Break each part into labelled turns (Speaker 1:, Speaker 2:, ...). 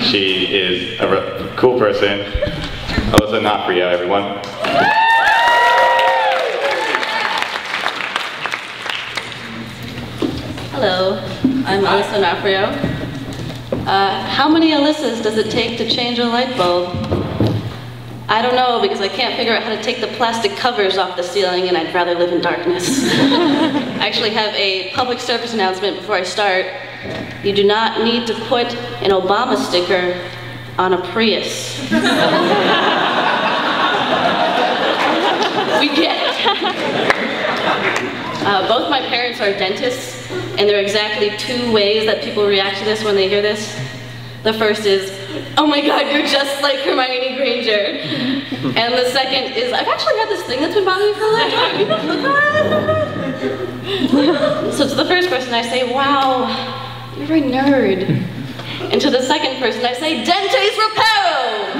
Speaker 1: She is a cool person. Alyssa Onofreo, everyone.
Speaker 2: Hello, I'm Alyssa Onofreo. How many Alyssas does it take to change a light bulb? I don't know, because I can't figure out how to take the plastic covers off the ceiling, and I'd rather live in darkness. I actually have a public service announcement before I start. You do not need to put an Obama sticker on a Prius. We get it. Both my parents are dentists, and there are exactly two ways that people react to this when they hear this. The first is, oh my god, you're just like Hermione Granger. And the second is, I've actually had this thing that's been bothering me for a long time. So to the first person I say, wow, you're a nerd. And to the second person I say, Dentes Reparo!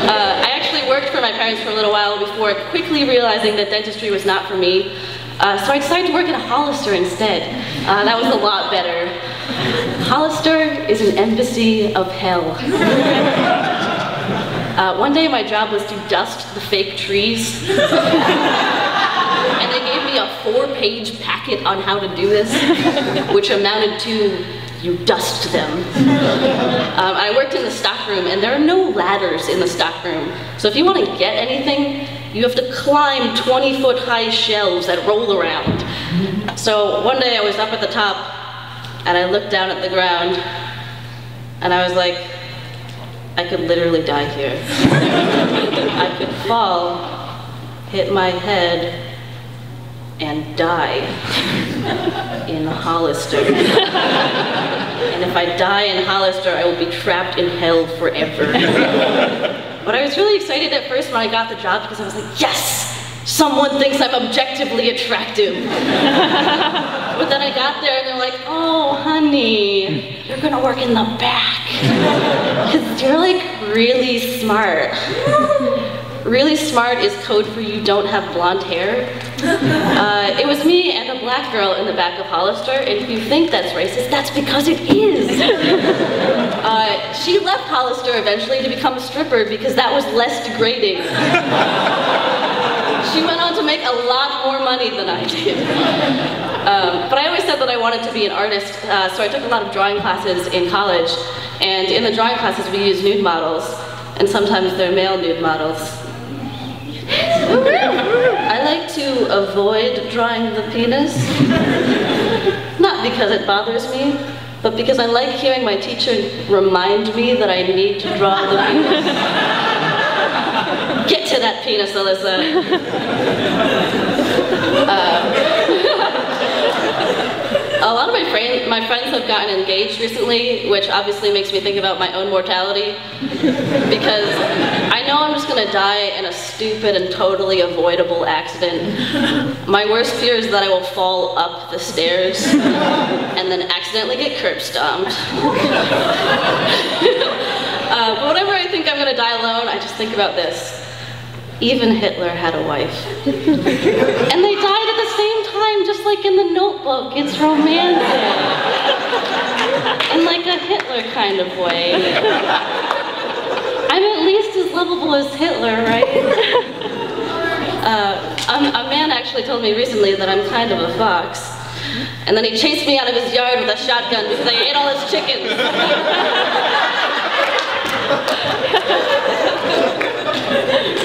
Speaker 2: I actually worked for my parents for a little while before quickly realizing that dentistry was not for me. So I decided to work at a Hollister instead. That was a lot better. Hollister is an embassy of hell. One day my job was to dust the fake trees. And they gave me a 4-page packet on how to do this, which amounted to, you dust them. I worked in the stockroom, and there are no ladders in the stockroom. So if you want to get anything, you have to climb 20-foot-high shelves that roll around. So one day I was up at the top, and I looked down at the ground, and I was like, I could literally die here. I could fall, hit my head, and die in Hollister. And if I die in Hollister, I will be trapped in hell forever. But I was really excited at first when I got the job because I was like, yes! Someone thinks I'm objectively attractive. But then I got there and they're like, oh, honey, you're gonna work in the back. Because you're like really smart. Really smart is code for you don't have blonde hair. It was me and a black girl in the back of Hollister, and if you think that's racist, that's because it is. She left Hollister eventually to become a stripper because that was less degrading. She went on to make a lot more money than I did. But I always said that I wanted to be an artist, so I took a lot of drawing classes in college, and in the drawing classes we use nude models, and sometimes they're male nude models. I like to avoid drawing the penis, not because it bothers me, but because I like hearing my teacher remind me that I need to draw the penis. Get to that penis, Alyssa. A lot of my friends have gotten engaged recently, which obviously makes me think about my own mortality, because I know I'm just gonna die in a stupid and totally avoidable accident. My worst fear is that I will fall up the stairs and then accidentally get curb stomped. But whenever I think I'm gonna die alone, I just think about this. Even Hitler had a wife. And they died at the same time, just like in The Notebook. It's romantic. In like a Hitler kind of way. I'm at least as lovable as Hitler, right? A man actually told me recently that I'm kind of a fox. And then he chased me out of his yard with a shotgun because I ate all his chickens.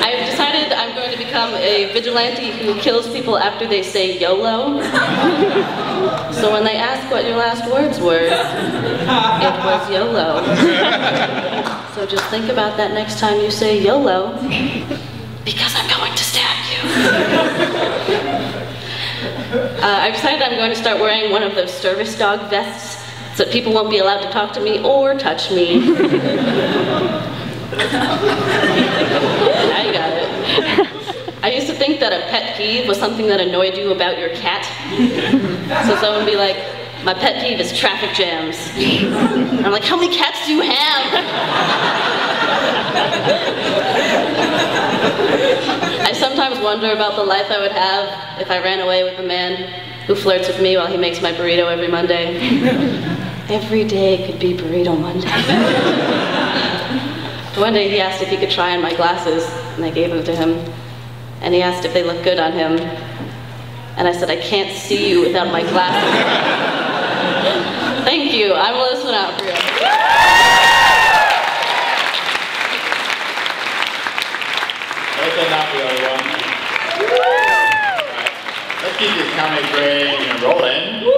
Speaker 2: I've decided I'm going to become a vigilante who kills people after they say YOLO. So when they ask what your last words were, it was YOLO. So just think about that next time you say YOLO, because I'm going to stab you. I've decided I'm going to start wearing one of those service dog vests so that people won't be allowed to talk to me or touch me. Now you got it. I used to think that a pet peeve was something that annoyed you about your cat. So someone would be like, my pet peeve is traffic jams. And I'm like, how many cats do you have? I sometimes wonder about the life I would have if I ran away with a man who flirts with me while he makes my burrito every Monday. Every day could be Burrito Monday. One day he asked if he could try on my glasses, and I gave them to him. And he asked if they looked good on him. And I said, I can't see you without my glasses. Thank you, I'm Alyssa Onofreo.
Speaker 1: Alyssa Onofreo, everyone. Let's keep this comedy train rolling.